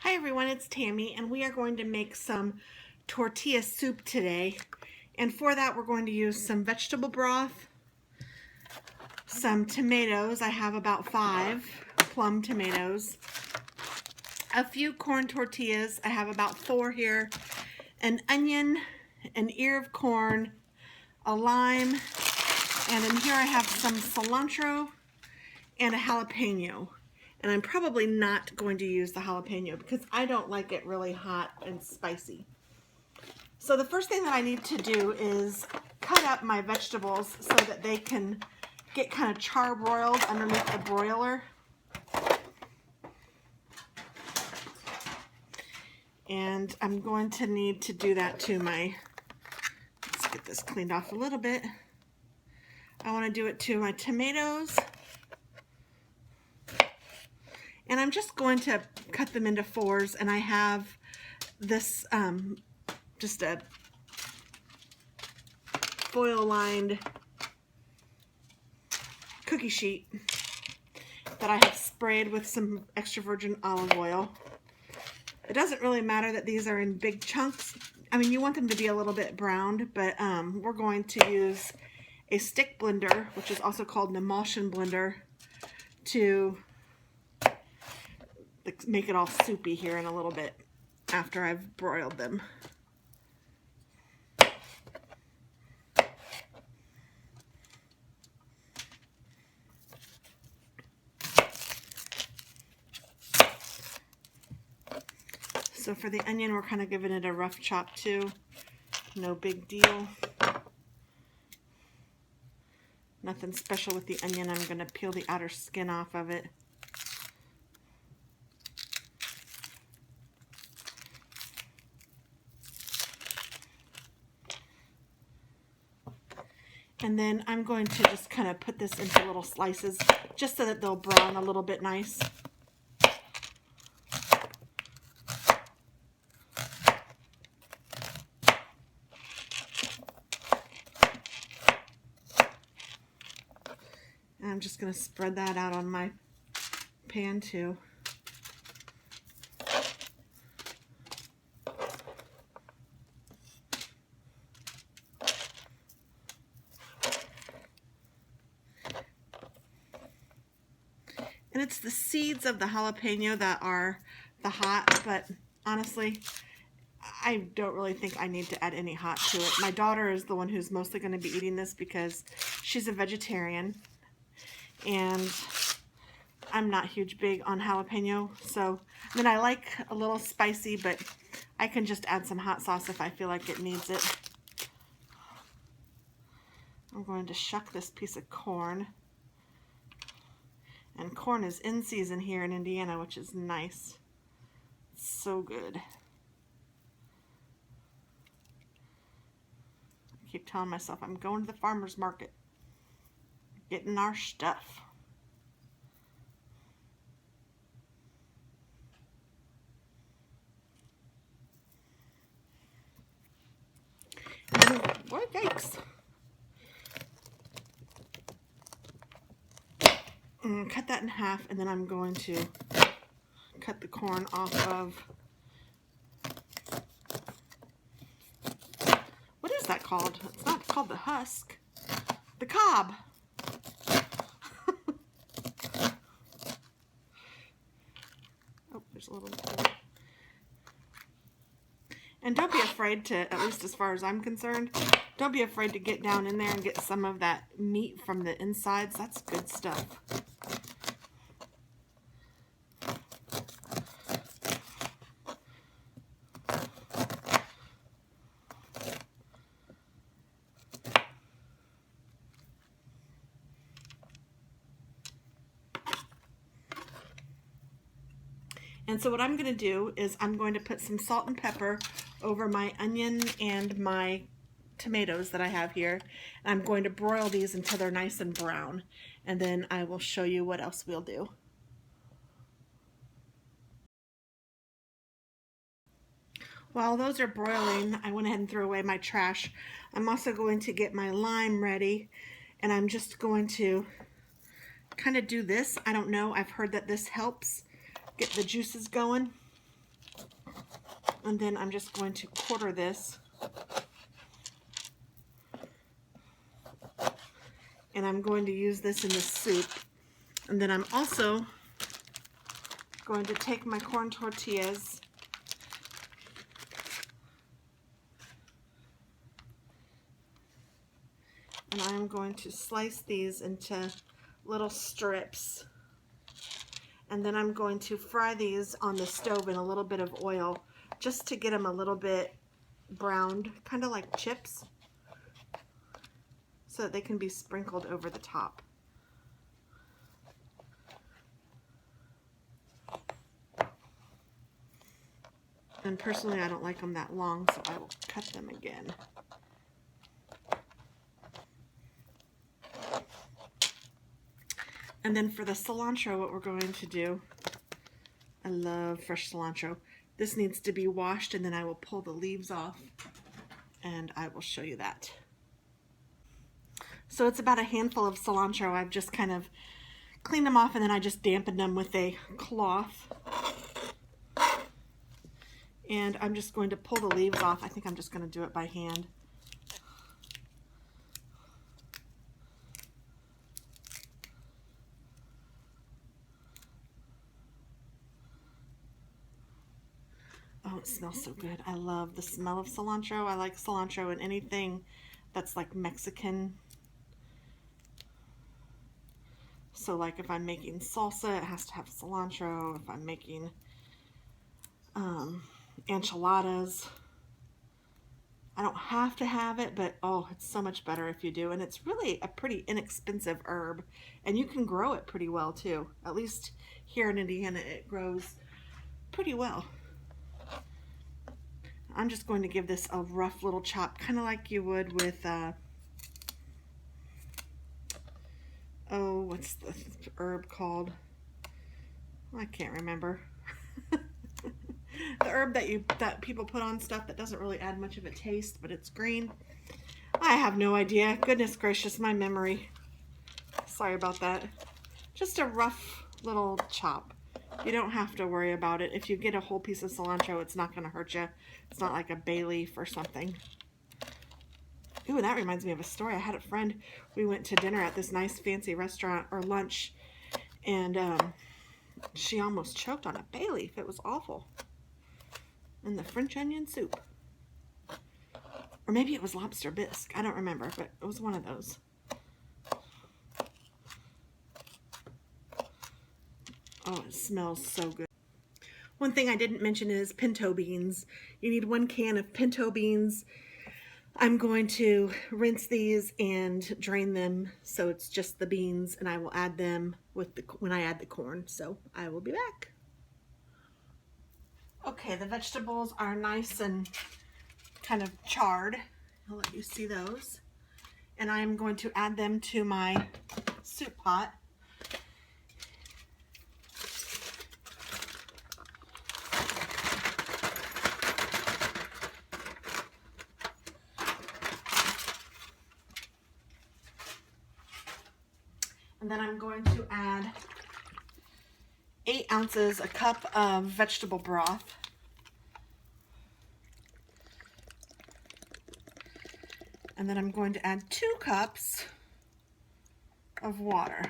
Hi everyone, it's Tammy and we are going to make some tortilla soup today. And for that we're going to use some vegetable broth, some tomatoes, I have about 5 plum tomatoes, a few corn tortillas, I have about 4 here, an onion, an ear of corn, a lime, and in here I have some cilantro and a jalapeno. And I'm probably not going to use the jalapeno because I don't like it really hot and spicy. So the first thing that I need to do is cut up my vegetables so that they can get kind of charbroiled underneath the broiler. And I'm going to need to do that to my, let's get this cleaned off a little bit. I want to do it to my tomatoes. And I'm just going to cut them into 4s, and I have this just a foil lined cookie sheet that I have sprayed with some extra virgin olive oil. It doesn't really matter that these are in big chunks. I mean, you want them to be a little bit browned, but we're going to use a stick blender, which is also called an emulsion blender, to make it all soupy here in a little bit after I've broiled them. So for the onion, we're kind of giving it a rough chop too. No big deal. Nothing special with the onion. I'm going to peel the outer skin off of it. And then I'm going to just kind of put this into little slices just so that they'll brown a little bit nice. And I'm just going to spread that out on my pan too. And it's the seeds of the jalapeno that are the hot, but honestly, I don't really think I need to add any hot to it. My daughter is the one who's mostly going to be eating this because she's a vegetarian, and I'm not big on jalapeno. So, I mean, I like a little spicy, but I can just add some hot sauce if I feel like it needs it. I'm going to shuck this piece of corn. And corn is in season here in Indiana, which is nice. It's so good. I keep telling myself I'm going to the farmer's market, getting our stuff. What yikes. Cut that in half, and then I'm going to cut the corn off of, what is that called? It's not called the husk, the cob. Oh, there's a little bit. And don't be afraid to, at least as far as I'm concerned, don't be afraid to get down in there and get some of that meat from the insides. That's good stuff. And so what I'm going to do is I'm going to put some salt and pepper over my onion and my tomatoes that I have here. And I'm going to broil these until they're nice and brown. And then I will show you what else we'll do. While those are broiling, I went ahead and threw away my trash. I'm also going to get my lime ready. And I'm just going to kind of do this. I don't know. I've heard that this helps get the juices going. And then I'm just going to quarter this. And I'm going to use this in the soup. And then I'm also going to take my corn tortillas and I'm going to slice these into little strips. And then I'm going to fry these on the stove in a little bit of oil just to get them a little bit browned, kind of like chips, so that they can be sprinkled over the top. And personally, I don't like them that long, so I will cut them again. And then for the cilantro, what we're going to do, I love fresh cilantro. This needs to be washed, and then I will pull the leaves off, and I will show you that. So it's about a handful of cilantro. I've just kind of cleaned them off, and then I just dampened them with a cloth. And I'm just going to pull the leaves off. I think I'm just going to do it by hand. Oh, it smells so good. I love the smell of cilantro. I like cilantro in anything that's like Mexican. So like if I'm making salsa, it has to have cilantro. If I'm making enchiladas, I don't have to have it, but oh, it's so much better if you do. And it's really a pretty inexpensive herb, and you can grow it pretty well too. At least here in Indiana, it grows pretty well. I'm just going to give this a rough little chop, kind of like you would with, oh, what's the herb called? I can't remember. The herb that people put on stuff that doesn't really add much of a taste, but it's green. I have no idea. Goodness gracious, my memory. Sorry about that. Just a rough little chop. You don't have to worry about it. If you get a whole piece of cilantro, it's not going to hurt you. It's not like a bay leaf or something. Ooh, that reminds me of a story. I had a friend. We went to dinner at this nice fancy restaurant, or lunch, and she almost choked on a bay leaf. It was awful. And the French onion soup. Or maybe it was lobster bisque. I don't remember, but it was one of those. Oh, it smells so good. One thing I didn't mention is pinto beans. You need 1 can of pinto beans. I'm going to rinse these and drain them so it's just the beans, and I will add them with when I add the corn. So I will be back. Okay, the vegetables are nice and kind of charred. I'll let you see those. And I'm going to add them to my soup pot. And then I'm going to add 8 ounces, a cup of vegetable broth. And then I'm going to add 2 cups of water.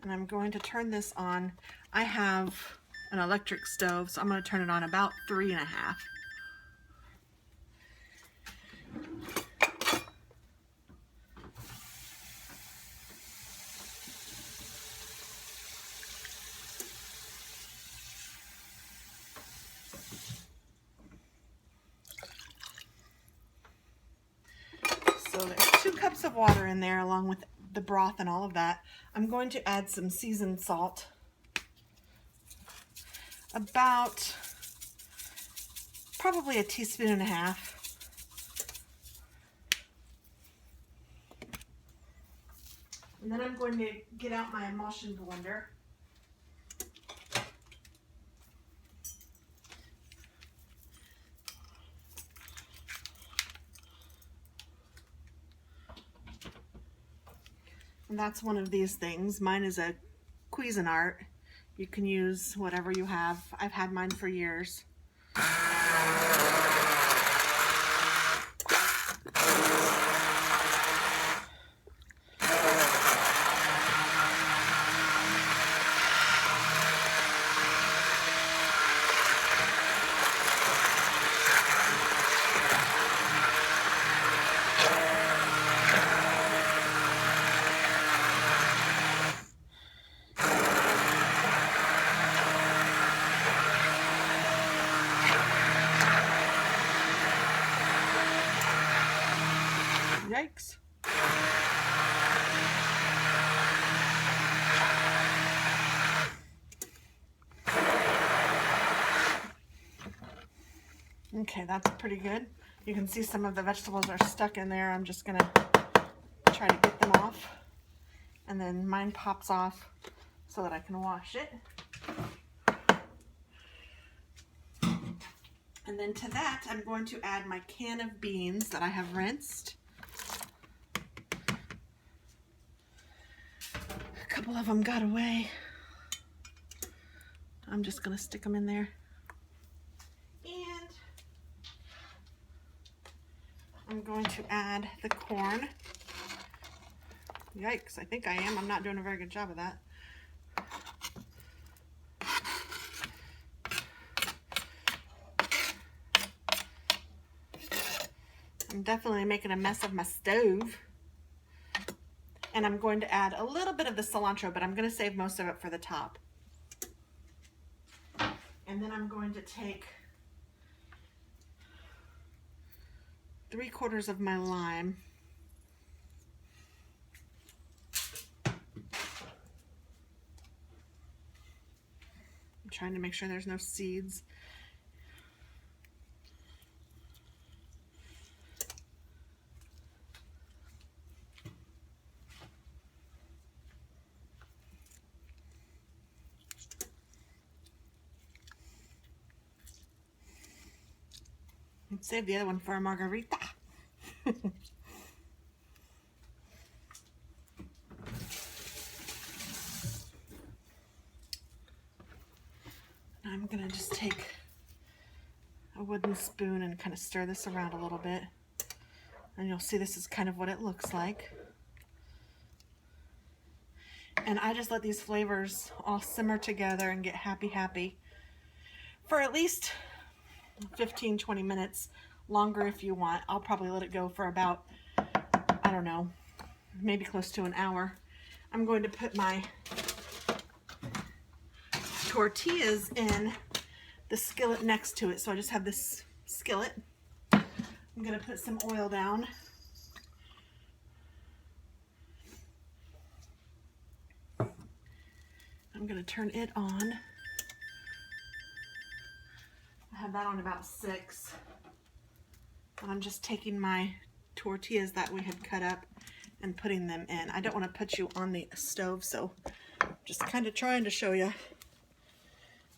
And I'm going to turn this on. I have an electric stove, so I'm going to turn it on about 3.5. So there's 2 cups of water in there along with the broth and all of that. I'm going to add some seasoned salt. About probably 1.5 teaspoons. And then I'm going to get out my emulsion blender. And that's one of these things. Mine is a Cuisinart. You can use whatever you have. I've had mine for years. Yikes. Okay, that's pretty good. You can see some of the vegetables are stuck in there. I'm just gonna try to get them off. And then mine pops off so that I can wash it. And then to that, I'm going to add my can of beans that I have rinsed. A couple of them got away. I'm just gonna stick them in there. And I'm going to add the corn. Yikes, I think I am. I'm not doing a very good job of that. I'm definitely making a mess of my stove. And I'm going to add a little bit of the cilantro, but I'm going to save most of it for the top. And then I'm going to take 3/4 of my lime. I'm trying to make sure there's no seeds. And save the other one for a margarita. I'm gonna just take a wooden spoon and kind of stir this around a little bit. And you'll see this is kind of what it looks like. And I just let these flavors all simmer together and get happy for at least 15-20 minutes, longer if you want. I'll probably let it go for about, I don't know, maybe close to an hour. I'm going to put my tortillas in the skillet next to it. So I just have this skillet. I'm going to put some oil down. I'm going to turn it on. I have that on about 6. And I'm just taking my tortillas that we had cut up and putting them in. I don't want to put you on the stove, so I'm just kind of trying to show you.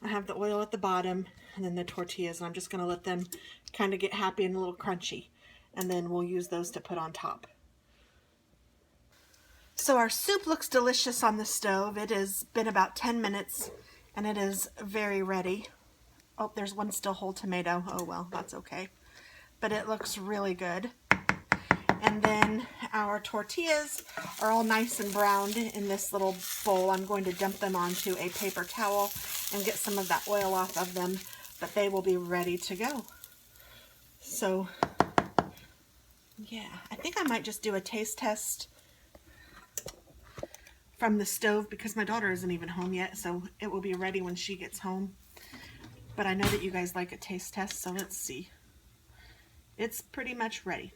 I have the oil at the bottom and then the tortillas, and I'm just going to let them kind of get happy and a little crunchy. And then we'll use those to put on top. So our soup looks delicious on the stove. It has been about 10 minutes and it is very ready. Oh, there's one still whole tomato. Oh well, that's okay. But it looks really good. And then our tortillas are all nice and browned in this little bowl. I'm going to dump them onto a paper towel and get some of that oil off of them, but they will be ready to go. So yeah, I think I might just do a taste test from the stove because my daughter isn't even home yet, so it will be ready when she gets home. But I know that you guys like a taste test, so let's see. It's pretty much ready.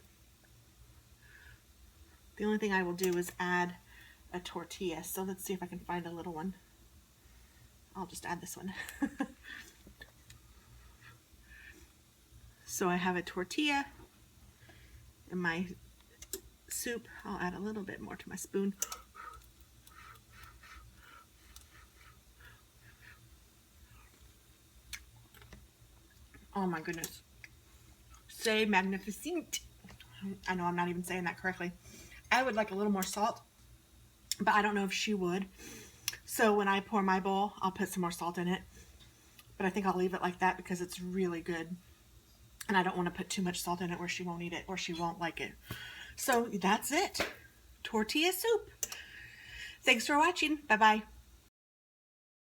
The only thing I will do is add a tortilla. So let's see if I can find a little one. I'll just add this one. So I have a tortilla in my soup. I'll add a little bit more to my spoon. Oh my goodness. C'est magnificent. I know I'm not even saying that correctly. I would like a little more salt, but I don't know if she would. So when I pour my bowl, I'll put some more salt in it. But I think I'll leave it like that because it's really good. And I don't want to put too much salt in it where she won't eat it or she won't like it. So that's it. Tortilla soup. Thanks for watching. Bye-bye.